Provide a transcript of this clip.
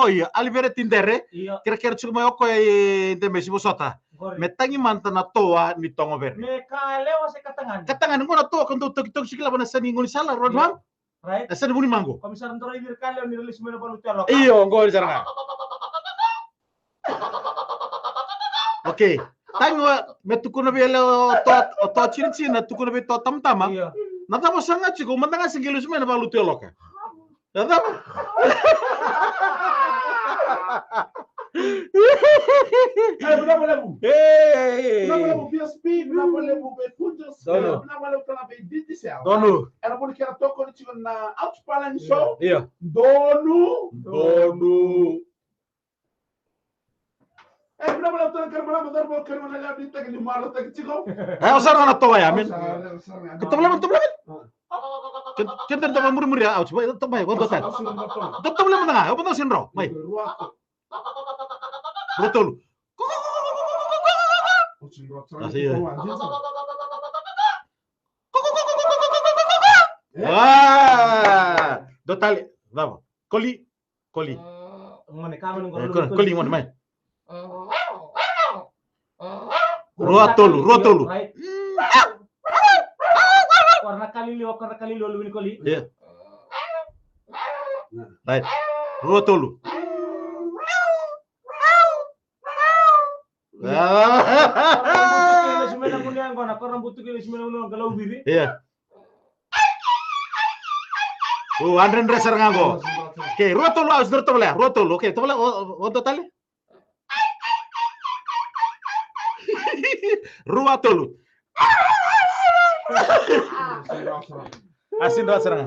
oh iya alivere tindere Iya. kira-kira cuma oko de mesi bosota Gori. metangi mantana toa ni tongo verde Me kalewa se katangan. katangan ngona to kan tok tok sikila bana sani ngoni sala ron Iya. bang Right? sani buni mango Komisar ntoro idir kalewa ni rilis mena balu telo. iyo ngori saranga oke tango metukuna bele to chin na tukuna be to tamtama Iya. nata mo sanga chiko mandanga singilu mena balu telo ka nata Bravo lebu. hey Bravo lebu PSP, bravo lebu Betunjas, Dono. bravo lebu kana be Digicel. donu Era por que era toko ni chico na Outspalling Show. iya Donu. donu Bravo lebu tana karma darbo karma na gabi tak ni maro tak chico. ayo saranga na toa ya men Sarang. ketemu kita tama muri ya au coba to mai gondo tan to le mena apa to sinro mai betul Así es. Ah, total, vamos. Coli. Ngone kamen Coli ngone mai. Rotolu. Right? Warna kali lo luwin koli. Iya. Right. Rotolu. Semena punya ngona korang butuh kili semena uno galau biri. Iya. Andre sarngango. Oke, rotolu aus rotolu. Oke, tola o total. Ruatolu. Asin do saranga.